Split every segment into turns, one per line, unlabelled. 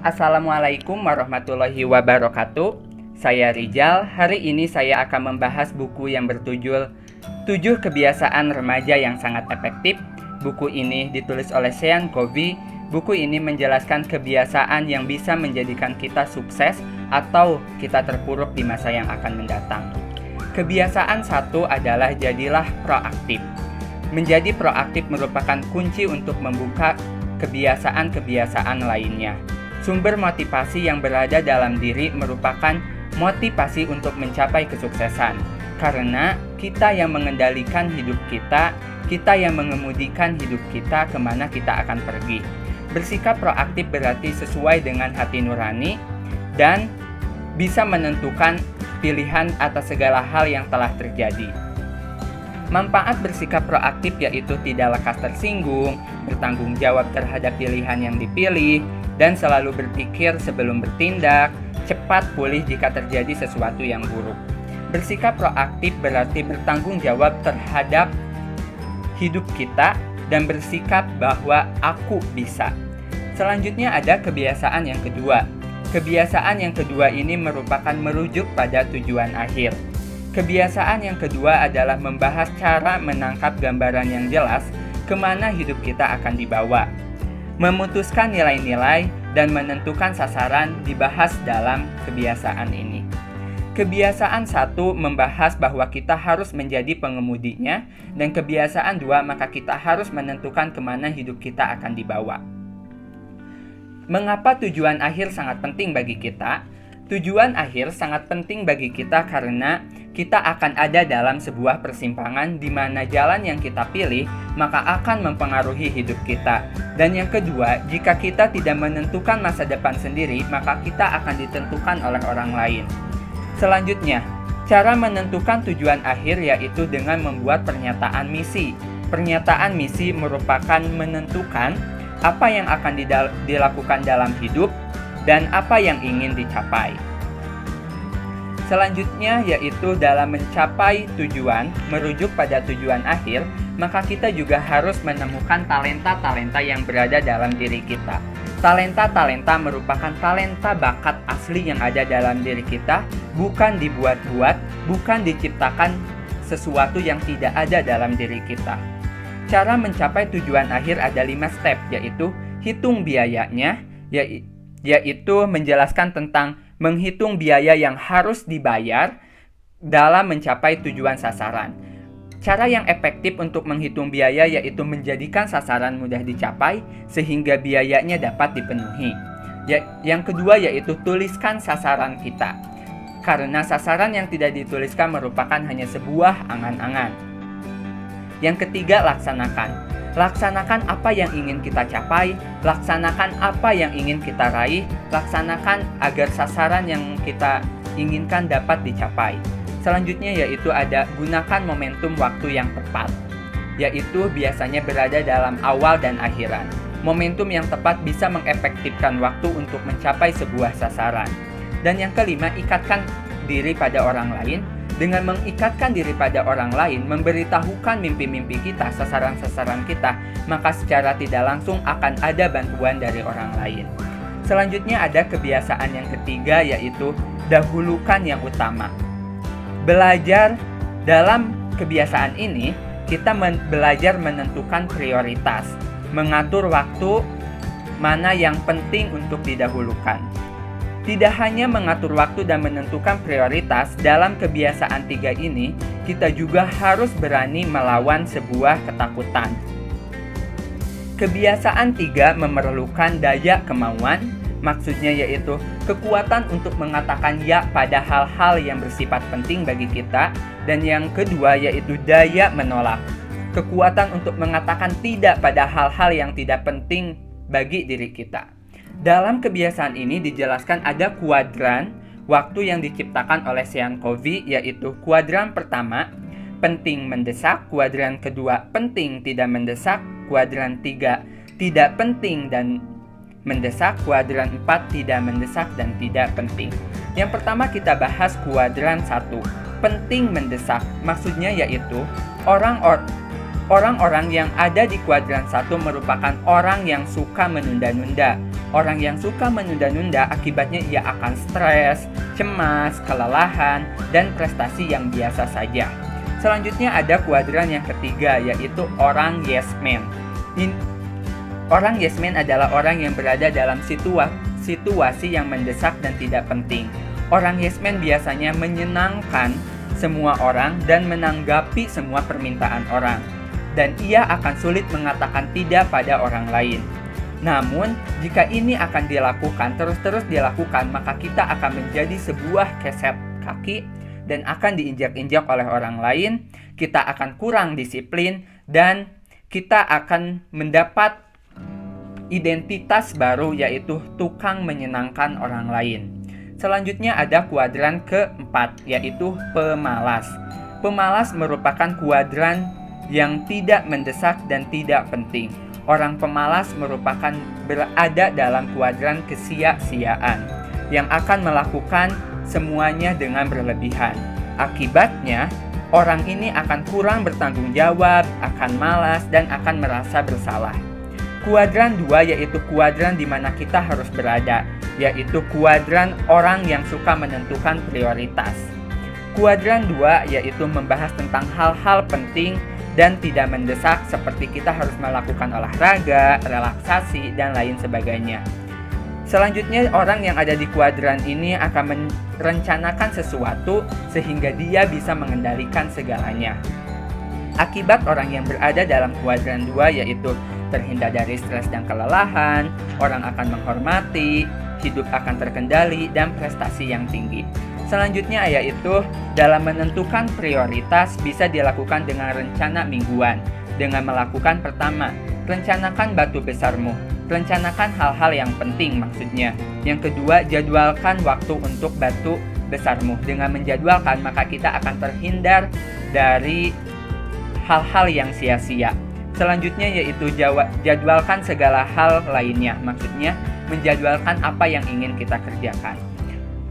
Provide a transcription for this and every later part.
Assalamualaikum warahmatullahi wabarakatuh. Saya Rizal. Hari ini saya akan membahas buku yang berjudul 7 Kebiasaan Remaja yang Sangat Efektif. Buku ini ditulis oleh Sean Covey. Buku ini menjelaskan kebiasaan yang bisa menjadikan kita sukses atau kita terpuruk di masa yang akan mendatang. Kebiasaan satu adalah jadilah proaktif. Menjadi proaktif merupakan kunci untuk membuka kebiasaan-kebiasaan lainnya. Sumber motivasi yang berada dalam diri merupakan motivasi untuk mencapai kesuksesan. Karena kita yang mengendalikan hidup kita yang mengemudikan hidup kita kemana kita akan pergi. Bersikap proaktif berarti sesuai dengan hati nurani dan bisa menentukan pilihan atas segala hal yang telah terjadi. Manfaat bersikap proaktif yaitu tidak lekas tersinggung, bertanggung jawab terhadap pilihan yang dipilih, dan selalu berpikir sebelum bertindak, cepat pulih jika terjadi sesuatu yang buruk. Bersikap proaktif berarti bertanggung jawab terhadap hidup kita dan bersikap bahwa aku bisa. Selanjutnya ada kebiasaan yang kedua. Kebiasaan yang kedua ini merupakan merujuk pada tujuan akhir. Kebiasaan yang kedua adalah membahas cara menangkap gambaran yang jelas kemana hidup kita akan dibawa. Memutuskan nilai-nilai dan menentukan sasaran dibahas dalam kebiasaan ini. Kebiasaan satu membahas bahwa kita harus menjadi pengemudinya, dan kebiasaan dua maka kita harus menentukan kemana hidup kita akan dibawa. Mengapa tujuan akhir sangat penting bagi kita? Tujuan akhir sangat penting bagi kita karena kita akan ada dalam sebuah persimpangan di mana jalan yang kita pilih maka akan mempengaruhi hidup kita. Dan yang kedua, jika kita tidak menentukan masa depan sendiri, maka kita akan ditentukan oleh orang lain. Selanjutnya, cara menentukan tujuan akhir yaitu dengan membuat pernyataan misi. Pernyataan misi merupakan menentukan apa yang akan dilakukan dalam hidup dan apa yang ingin dicapai. Selanjutnya yaitu dalam mencapai tujuan, merujuk pada tujuan akhir, maka kita juga harus menemukan talenta-talenta yang berada dalam diri kita. Talenta-talenta merupakan talenta bakat asli yang ada dalam diri kita, bukan dibuat-buat, bukan diciptakan sesuatu yang tidak ada dalam diri kita. Cara mencapai tujuan akhir ada 5 step, yaitu hitung biayanya, yaitu menjelaskan tentang menghitung biaya yang harus dibayar dalam mencapai tujuan sasaran. Cara yang efektif untuk menghitung biaya yaitu menjadikan sasaran mudah dicapai sehingga biayanya dapat dipenuhi. Yang kedua yaitu tuliskan sasaran kita. Karena sasaran yang tidak dituliskan merupakan hanya sebuah angan-angan. Yang ketiga, laksanakan. Laksanakan apa yang ingin kita capai, laksanakan apa yang ingin kita raih, laksanakan agar sasaran yang kita inginkan dapat dicapai. Selanjutnya yaitu ada gunakan momentum waktu yang tepat, yaitu biasanya berada dalam awal dan akhiran. Momentum yang tepat bisa mengefektifkan waktu untuk mencapai sebuah sasaran. Dan yang kelima, ikatkan diri pada orang lain. Dengan mengikatkan diri pada orang lain, memberitahukan mimpi-mimpi kita, sasaran-sasaran kita, maka secara tidak langsung akan ada bantuan dari orang lain. Selanjutnya ada kebiasaan yang ketiga yaitu dahulukan yang utama. Belajar dalam kebiasaan ini, kita belajar menentukan prioritas, mengatur waktu mana yang penting untuk didahulukan. Tidak hanya mengatur waktu dan menentukan prioritas, dalam kebiasaan 3 ini, kita juga harus berani melawan sebuah ketakutan. Kebiasaan 3 memerlukan daya kemauan, maksudnya yaitu kekuatan untuk mengatakan ya pada hal-hal yang bersifat penting bagi kita. Dan yang kedua yaitu daya menolak, kekuatan untuk mengatakan tidak pada hal-hal yang tidak penting bagi diri kita. Dalam kebiasaan ini dijelaskan ada kuadran waktu yang diciptakan oleh Sean Covey, yaitu kuadran pertama, penting mendesak, kuadran kedua, penting tidak mendesak, kuadran 3, tidak penting dan mendesak, kuadran 4, tidak mendesak dan tidak penting. Yang pertama kita bahas kuadran 1, penting mendesak, maksudnya yaitu orang-orang yang ada di kuadran 1 merupakan orang yang suka menunda-nunda, Orang yang suka menunda-nunda akibatnya ia akan stres, cemas, kelelahan, dan prestasi yang biasa saja. Selanjutnya ada kuadran yang ketiga, yaitu orang yes man. Orang yes man adalah orang yang berada dalam situasi yang mendesak dan tidak penting. Orang yes man biasanya menyenangkan semua orang dan menanggapi semua permintaan orang. Dan ia akan sulit mengatakan tidak pada orang lain. Namun, jika ini akan dilakukan, terus-terus dilakukan, maka kita akan menjadi sebuah keset kaki dan akan diinjak-injak oleh orang lain, kita akan kurang disiplin, dan kita akan mendapat identitas baru, yaitu tukang menyenangkan orang lain. Selanjutnya ada kuadran keempat, yaitu pemalas. Pemalas merupakan kuadran yang tidak mendesak dan tidak penting. Orang pemalas merupakan berada dalam kuadran kesia-siaan yang akan melakukan semuanya dengan berlebihan. Akibatnya, orang ini akan kurang bertanggung jawab, akan malas, dan akan merasa bersalah. Kuadran 2 yaitu kuadran di mana kita harus berada, yaitu kuadran orang yang suka menentukan prioritas. Kuadran 2 yaitu membahas tentang hal-hal penting dan tidak mendesak seperti kita harus melakukan olahraga, relaksasi, dan lain sebagainya. Selanjutnya, orang yang ada di kuadran ini akan merencanakan sesuatu sehingga dia bisa mengendalikan segalanya. Akibat orang yang berada dalam kuadran 2 yaitu terhindar dari stres dan kelelahan, orang akan menghormati, hidup akan terkendali, dan prestasi yang tinggi. Selanjutnya yaitu dalam menentukan prioritas bisa dilakukan dengan rencana mingguan. Dengan melakukan pertama, rencanakan batu besarmu. Rencanakan hal-hal yang penting maksudnya. Yang kedua, jadwalkan waktu untuk batu besarmu. Dengan menjadwalkan maka kita akan terhindar dari hal-hal yang sia-sia. Selanjutnya yaitu jadwalkan segala hal lainnya. Maksudnya menjadwalkan apa yang ingin kita kerjakan.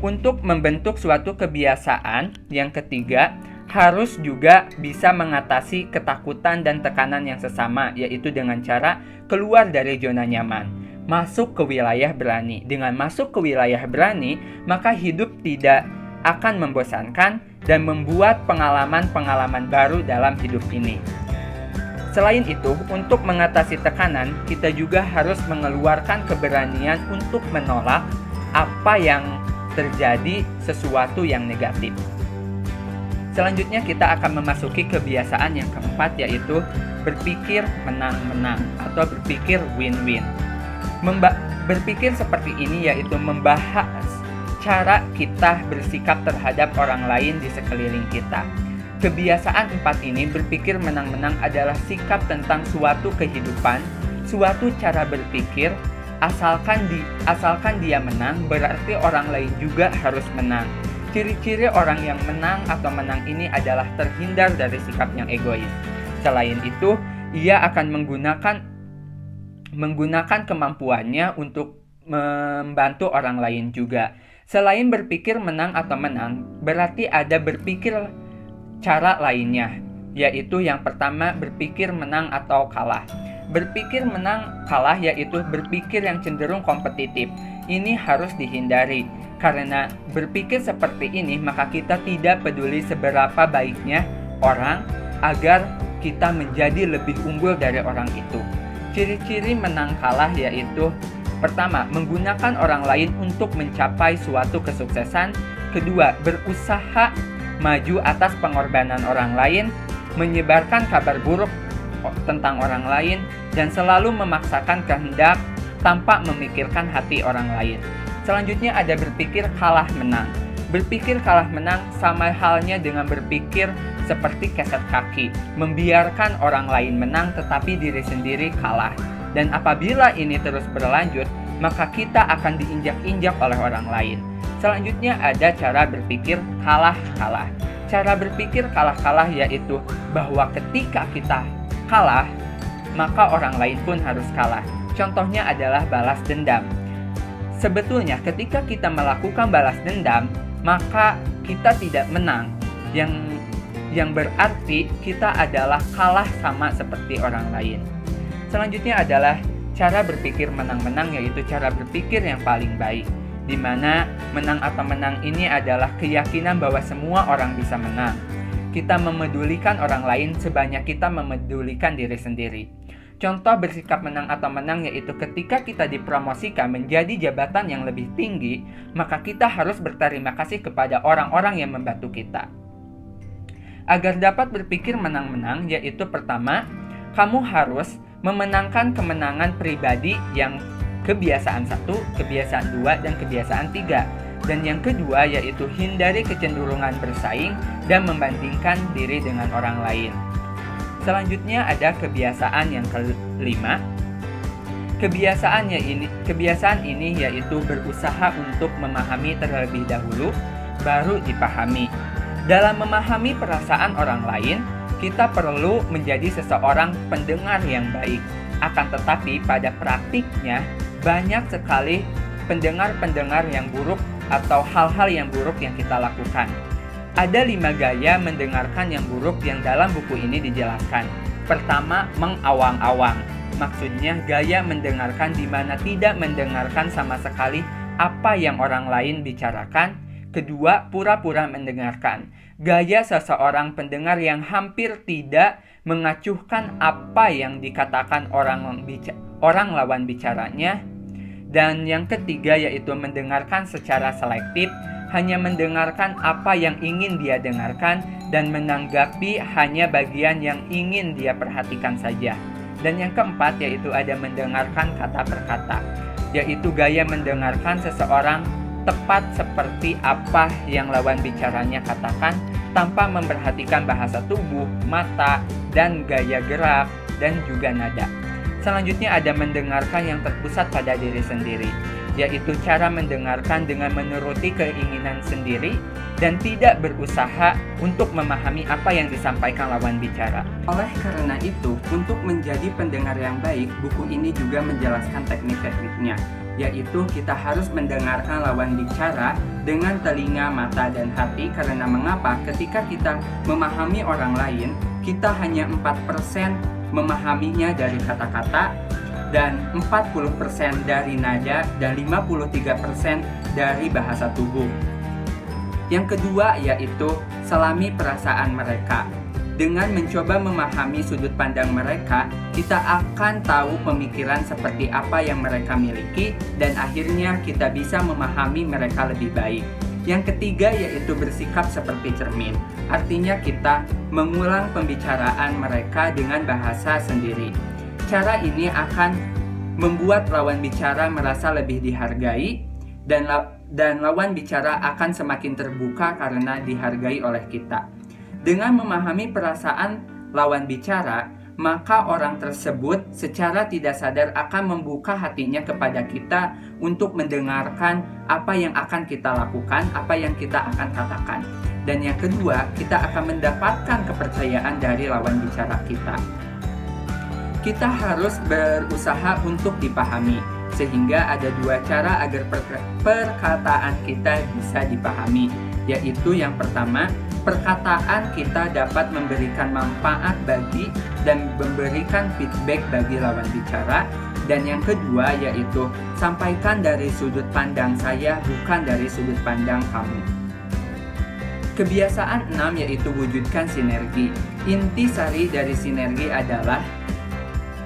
Untuk membentuk suatu kebiasaan, yang ketiga, harus juga bisa mengatasi ketakutan dan tekanan yang sesama, yaitu dengan cara keluar dari zona nyaman, masuk ke wilayah berani. Dengan masuk ke wilayah berani, maka hidup tidak akan membosankan dan membuat pengalaman-pengalaman baru dalam hidup ini. Selain itu, untuk mengatasi tekanan, kita juga harus mengeluarkan keberanian untuk menolak apa yang terjadi sesuatu yang negatif. Selanjutnya kita akan memasuki kebiasaan yang keempat, yaitu berpikir menang-menang atau berpikir win-win. Berpikir seperti ini yaitu membahas cara kita bersikap terhadap orang lain di sekeliling kita. Kebiasaan 4 ini, berpikir menang-menang, adalah sikap tentang suatu kehidupan, suatu cara berpikir. Asalkan dia menang, berarti orang lain juga harus menang. Ciri-ciri orang yang menang atau menang ini adalah terhindar dari sikap yang egois. Selain itu, ia akan menggunakan kemampuannya untuk membantu orang lain juga. Selain berpikir menang atau menang, berarti ada berpikir cara lainnya, yaitu yang pertama berpikir menang atau kalah. Berpikir menang kalah yaitu berpikir yang cenderung kompetitif. Ini harus dihindari. Karena berpikir seperti ini, maka kita tidak peduli seberapa baiknya orang agar kita menjadi lebih unggul dari orang itu. Ciri-ciri menang kalah yaitu pertama, menggunakan orang lain untuk mencapai suatu kesuksesan. Kedua, berusaha maju atas pengorbanan orang lain, menyebarkan kabar buruk tentang orang lain, dan selalu memaksakan kehendak tanpa memikirkan hati orang lain. Selanjutnya ada berpikir kalah menang. Berpikir kalah menang sama halnya dengan berpikir seperti keset kaki, membiarkan orang lain menang tetapi diri sendiri kalah. Dan apabila ini terus berlanjut, maka kita akan diinjak-injak oleh orang lain. Selanjutnya ada cara berpikir kalah-kalah. Cara berpikir kalah-kalah yaitu bahwa ketika kita kalah, maka orang lain pun harus kalah. Contohnya adalah balas dendam. Sebetulnya ketika kita melakukan balas dendam, maka kita tidak menang. Yang berarti kita adalah kalah sama seperti orang lain. Selanjutnya adalah cara berpikir menang-menang yaitu cara berpikir yang paling baik, di mana menang atau menang ini adalah keyakinan bahwa semua orang bisa menang. Kita memedulikan orang lain sebanyak kita memedulikan diri sendiri. Contoh bersikap menang atau menang yaitu ketika kita dipromosikan menjadi jabatan yang lebih tinggi, maka kita harus berterima kasih kepada orang-orang yang membantu kita. Agar dapat berpikir menang-menang yaitu pertama, kamu harus memenangkan kemenangan pribadi yang kebiasaan 1, kebiasaan 2, dan kebiasaan 3. Dan yang kedua yaitu hindari kecenderungan bersaing dan membandingkan diri dengan orang lain. Selanjutnya ada kebiasaan yang kelima. Kebiasaan ini yaitu berusaha untuk memahami terlebih dahulu, baru dipahami. Dalam memahami perasaan orang lain, kita perlu menjadi seseorang pendengar yang baik. Akan tetapi pada praktiknya, banyak sekali pendengar-pendengar yang buruk atau hal-hal yang buruk yang kita lakukan. Ada 5 gaya mendengarkan yang buruk yang dalam buku ini dijelaskan. Pertama, mengawang-awang. Maksudnya gaya mendengarkan di mana tidak mendengarkan sama sekali apa yang orang lain bicarakan. Kedua, pura-pura mendengarkan. Gaya seseorang pendengar yang hampir tidak mengacuhkan apa yang dikatakan orang lawan bicaranya. Dan yang ketiga yaitu mendengarkan secara selektif, hanya mendengarkan apa yang ingin dia dengarkan dan menanggapi hanya bagian yang ingin dia perhatikan saja. Dan yang keempat yaitu ada mendengarkan kata per kata, yaitu gaya mendengarkan seseorang tepat seperti apa yang lawan bicaranya katakan tanpa memperhatikan bahasa tubuh, mata, dan gaya gerak, dan juga nada. Selanjutnya ada mendengarkan yang terpusat pada diri sendiri, yaitu cara mendengarkan dengan menuruti keinginan sendiri dan tidak berusaha untuk memahami apa yang disampaikan lawan bicara. Oleh karena itu, untuk menjadi pendengar yang baik, buku ini juga menjelaskan teknik-tekniknya, yaitu kita harus mendengarkan lawan bicara dengan telinga, mata, dan hati. Karena mengapa? Ketika kita memahami orang lain, kita hanya 4% memahaminya dari kata-kata, dan 40% dari nada, dan 53% dari bahasa tubuh. Yang kedua yaitu selami perasaan mereka. Dengan mencoba memahami sudut pandang mereka, kita akan tahu pemikiran seperti apa yang mereka miliki, dan akhirnya kita bisa memahami mereka lebih baik. Yang ketiga yaitu bersikap seperti cermin. Artinya kita mengulang pembicaraan mereka dengan bahasa sendiri. Cara ini akan membuat lawan bicara merasa lebih dihargai, dan lawan bicara akan semakin terbuka karena dihargai oleh kita. Dengan memahami perasaan lawan bicara, maka orang tersebut secara tidak sadar akan membuka hatinya kepada kita untuk mendengarkan apa yang akan kita lakukan, apa yang kita akan katakan. Dan yang kedua, kita akan mendapatkan kepercayaan dari lawan bicara kita. Kita harus berusaha untuk dipahami, sehingga ada 2 cara agar perkataan kita bisa dipahami, yaitu yang pertama, perkataan kita dapat memberikan manfaat bagi dan memberikan feedback bagi lawan bicara. Dan yang kedua yaitu sampaikan dari sudut pandang saya, bukan dari sudut pandang kamu. Kebiasaan 6 yaitu wujudkan sinergi. Inti sari dari sinergi adalah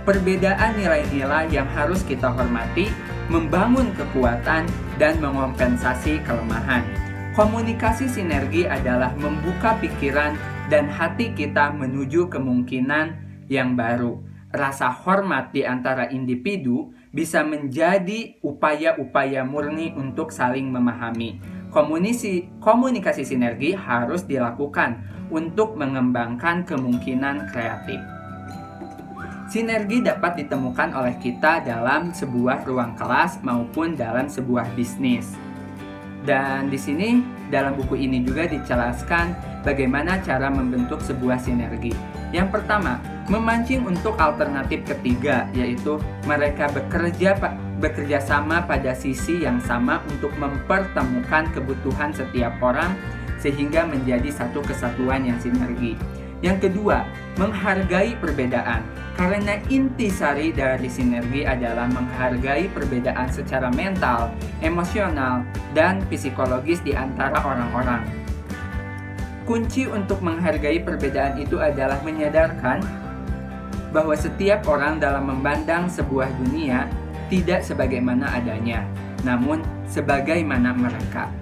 perbedaan nilai-nilai yang harus kita hormati, membangun kekuatan, dan mengompensasi kelemahan. Komunikasi sinergi adalah membuka pikiran dan hati kita menuju kemungkinan yang baru. Rasa hormat di antara individu bisa menjadi upaya-upaya murni untuk saling memahami. Komunikasi sinergi harus dilakukan untuk mengembangkan kemungkinan kreatif. Sinergi dapat ditemukan oleh kita dalam sebuah ruang kelas maupun dalam sebuah bisnis. Dan di sini dalam buku ini juga dijelaskan bagaimana cara membentuk sebuah sinergi. Yang pertama, memancing untuk alternatif ketiga, yaitu mereka bekerja sama pada sisi yang sama untuk mempertemukan kebutuhan setiap orang sehingga menjadi satu kesatuan yang sinergi. Yang kedua, menghargai perbedaan. Karena intisari dari sinergi adalah menghargai perbedaan secara mental, emosional, dan psikologis di antara orang-orang. Kunci untuk menghargai perbedaan itu adalah menyadarkan bahwa setiap orang dalam memandang sebuah dunia tidak sebagaimana adanya, namun sebagaimana mereka.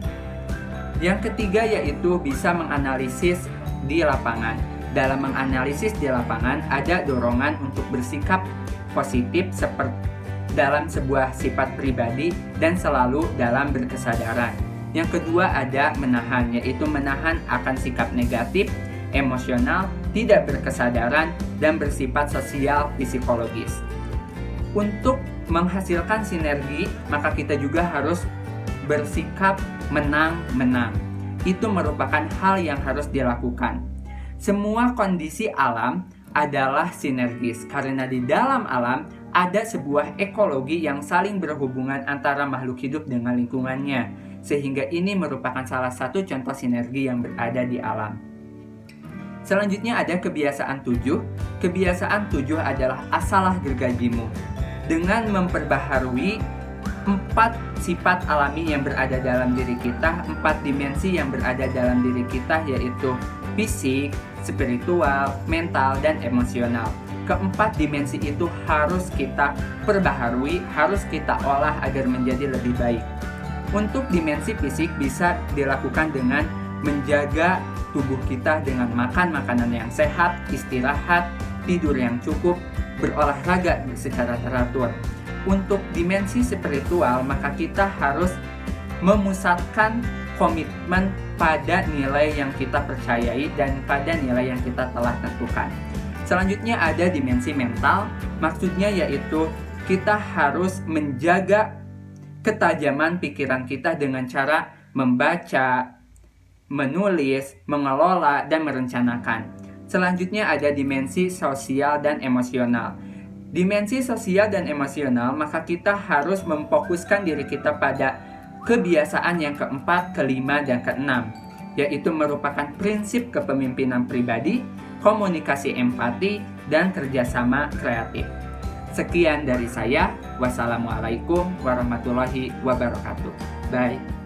Yang ketiga yaitu bisa menganalisis di lapangan. Dalam menganalisis di lapangan ada dorongan untuk bersikap positif seperti dalam sebuah sifat pribadi dan selalu dalam berkesadaran. Yang kedua ada menahan, yaitu menahan akan sikap negatif, emosional, tidak berkesadaran, dan bersifat sosial psikologis. Untuk menghasilkan sinergi, maka kita juga harus bersikap menang-menang. Itu merupakan hal yang harus dilakukan. Semua kondisi alam adalah sinergis karena di dalam alam ada sebuah ekologi yang saling berhubungan antara makhluk hidup dengan lingkungannya, sehingga ini merupakan salah satu contoh sinergi yang berada di alam. Selanjutnya ada kebiasaan 7. Kebiasaan 7 adalah asalah gergajimu. Dengan memperbaharui 4 sifat alami yang berada dalam diri kita, 4 dimensi yang berada dalam diri kita, yaitu fisik, spiritual, mental, dan emosional. Keempat dimensi itu harus kita perbaharui, harus kita olah agar menjadi lebih baik. Untuk dimensi fisik bisa dilakukan dengan menjaga tubuh kita dengan makan makanan yang sehat, istirahat, tidur yang cukup, berolahraga secara teratur. Untuk dimensi spiritual, maka kita harus memusatkan komitmen pada nilai yang kita percayai dan pada nilai yang kita telah tentukan. Selanjutnya ada dimensi mental, maksudnya yaitu kita harus menjaga ketajaman pikiran kita dengan cara membaca, menulis, mengelola, dan merencanakan. Selanjutnya ada dimensi sosial dan emosional. Dimensi sosial dan emosional, maka kita harus memfokuskan diri kita pada kebiasaan yang keempat, kelima, dan keenam, yaitu merupakan prinsip kepemimpinan pribadi, komunikasi empati, dan kerjasama kreatif. Sekian dari saya. Wassalamualaikum warahmatullahi wabarakatuh. Bye.